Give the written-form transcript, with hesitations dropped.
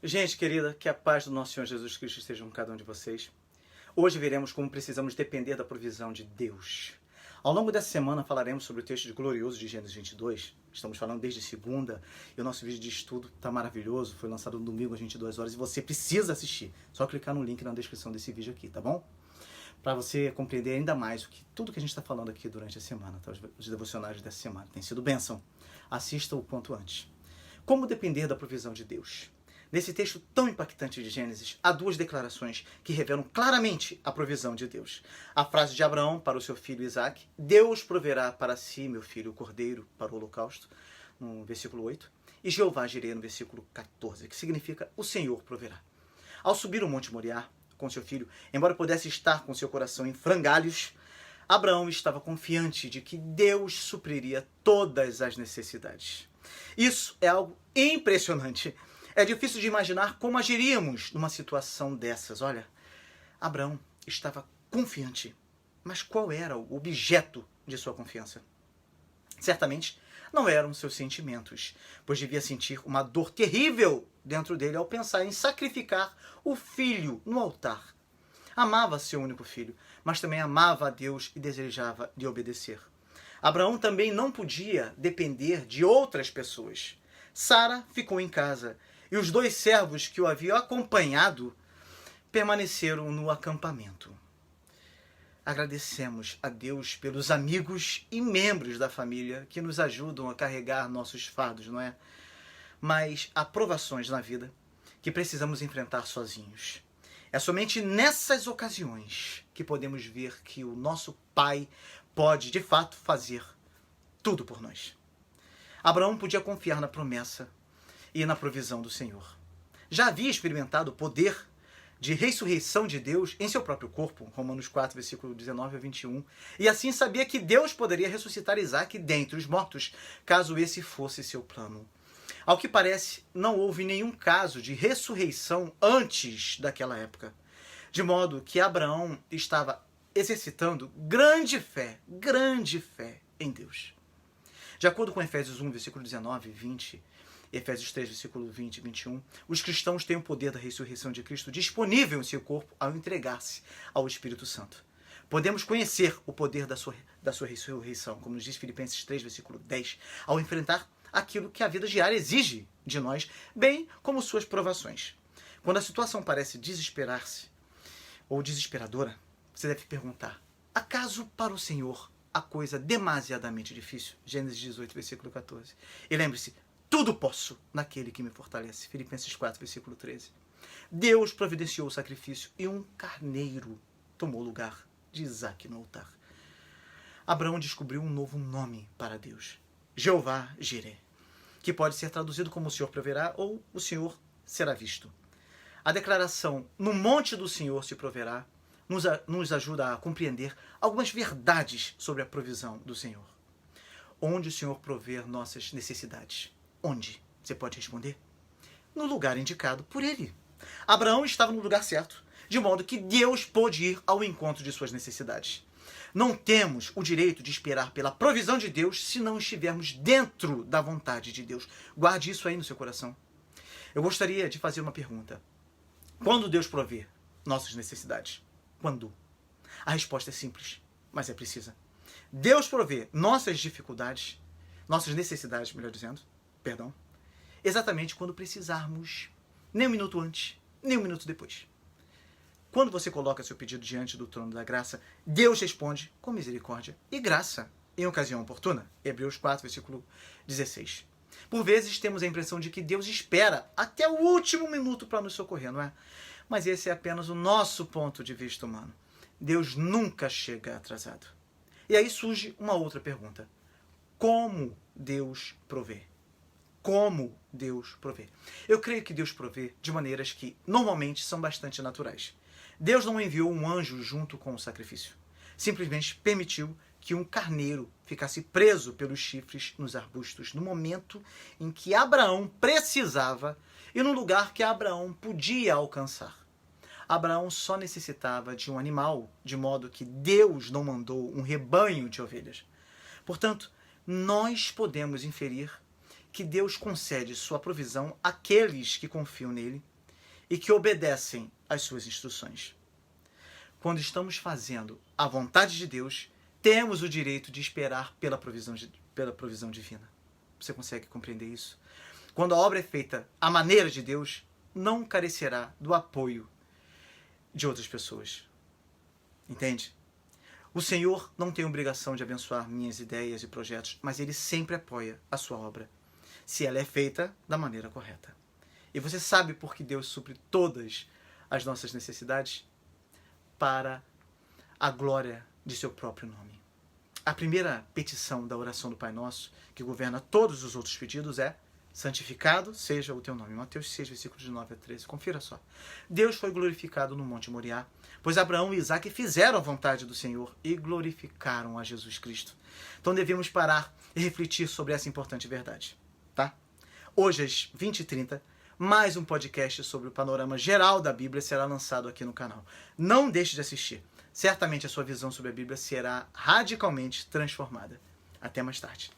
Gente querida, que a paz do nosso Senhor Jesus Cristo esteja com cada um de vocês. Hoje veremos como precisamos depender da provisão de Deus. Ao longo dessa semana falaremos sobre o texto glorioso de Gênesis 22. Estamos falando desde segunda e o nosso vídeo de estudo está maravilhoso. Foi lançado no domingo às 22 horas e você precisa assistir. Só clicar no link na descrição desse vídeo aqui, tá bom? Para você compreender ainda mais tudo que a gente está falando aqui durante a semana, tá? Os devocionários dessa semana. Tem sido bênção. Assista o quanto antes. Como depender da provisão de Deus? Nesse texto tão impactante de Gênesis, há duas declarações que revelam claramente a provisão de Deus. A frase de Abraão para o seu filho Isaac: Deus proverá para si, meu filho, o cordeiro para o holocausto, no versículo 8. E Jeová Jireh, no versículo 14, que significa o Senhor proverá. Ao subir o Monte Moriá com seu filho, embora pudesse estar com seu coração em frangalhos, Abraão estava confiante de que Deus supriria todas as necessidades. Isso é algo impressionante. É difícil de imaginar como agiríamos numa situação dessas. Olha, Abraão estava confiante. Mas qual era o objeto de sua confiança? Certamente não eram seus sentimentos, pois devia sentir uma dor terrível dentro dele ao pensar em sacrificar o filho no altar. Amava seu único filho, mas também amava a Deus e desejava lhe obedecer. Abraão também não podia depender de outras pessoas. Sara ficou em casa e os dois servos que o haviam acompanhado permaneceram no acampamento. Agradecemos a Deus pelos amigos e membros da família que nos ajudam a carregar nossos fardos, não é? Mas há provações na vida que precisamos enfrentar sozinhos. É somente nessas ocasiões que podemos ver que o nosso Pai pode, de fato, fazer tudo por nós. Abraão podia confiar na promessa e na provisão do Senhor. Já havia experimentado o poder de ressurreição de Deus em seu próprio corpo, Romanos 4, versículo 19 a 21, e assim sabia que Deus poderia ressuscitar Isaac dentre os mortos, caso esse fosse seu plano. Ao que parece, não houve nenhum caso de ressurreição antes daquela época, de modo que Abraão estava exercitando grande fé em Deus. De acordo com Efésios 1, versículo 19 e 20, Efésios 3, versículo 20 e 21, os cristãos têm o poder da ressurreição de Cristo disponível em seu corpo ao entregar-se ao Espírito Santo. Podemos conhecer o poder da sua ressurreição, como nos diz Filipenses 3, versículo 10, ao enfrentar aquilo que a vida diária exige de nós, bem como suas provações. Quando a situação parece desesperar-se ou desesperadora, você deve perguntar: acaso para o Senhor a coisa demasiadamente difícil? Gênesis 18, versículo 14. E lembre-se: tudo posso naquele que me fortalece. Filipenses 4, versículo 13. Deus providenciou o sacrifício e um carneiro tomou o lugar de Isaac no altar. Abraão descobriu um novo nome para Deus: Jeová Jireh, que pode ser traduzido como o Senhor proverá ou o Senhor será visto. A declaração no monte do Senhor se proverá nos ajuda a compreender algumas verdades sobre a provisão do Senhor. Onde o Senhor prover nossas necessidades? Onde? Você pode responder: no lugar indicado por ele. Abraão estava no lugar certo, de modo que Deus pôde ir ao encontro de suas necessidades. Não temos o direito de esperar pela provisão de Deus se não estivermos dentro da vontade de Deus. Guarde isso aí no seu coração. Eu gostaria de fazer uma pergunta: quando Deus provê nossas necessidades? Quando? A resposta é simples, mas é precisa. Deus provê nossas dificuldades, nossas necessidades, melhor dizendo, exatamente quando precisarmos, nem um minuto antes, nem um minuto depois. Quando você coloca seu pedido diante do trono da graça, Deus responde com misericórdia e graça em ocasião oportuna. Hebreus 4, versículo 16. Por vezes temos a impressão de que Deus espera até o último minuto para nos socorrer, não é? Mas esse é apenas o nosso ponto de vista humano. Deus nunca chega atrasado. E aí surge uma outra pergunta: como Deus provê? Como Deus provê? Eu creio que Deus provê de maneiras que normalmente são bastante naturais. Deus não enviou um anjo junto com o sacrifício. Simplesmente permitiu que um carneiro ficasse preso pelos chifres nos arbustos no momento em que Abraão precisava e no lugar que Abraão podia alcançar. Abraão só necessitava de um animal, de modo que Deus não mandou um rebanho de ovelhas. Portanto, nós podemos inferir que Deus concede sua provisão àqueles que confiam nele e que obedecem às suas instruções. Quando estamos fazendo a vontade de Deus, temos o direito de esperar pela provisão divina. Você consegue compreender isso? Quando a obra é feita à maneira de Deus, não carecerá do apoio de outras pessoas. Entende? O Senhor não tem obrigação de abençoar minhas ideias e projetos, mas Ele sempre apoia a sua obra, se ela é feita da maneira correta. E você sabe por que Deus supre todas as nossas necessidades? Para a glória de seu próprio nome. A primeira petição da oração do Pai Nosso, que governa todos os outros pedidos, é: santificado seja o teu nome. Mateus 6, versículos de 9 a 13. Confira só. Deus foi glorificado no Monte Moriá, pois Abraão e Isaque fizeram a vontade do Senhor e glorificaram a Jesus Cristo. Então devemos parar e refletir sobre essa importante verdade. Tá? Hoje, às 20h30, mais um podcast sobre o panorama geral da Bíblia será lançado aqui no canal. Não deixe de assistir. Certamente a sua visão sobre a Bíblia será radicalmente transformada. Até mais tarde.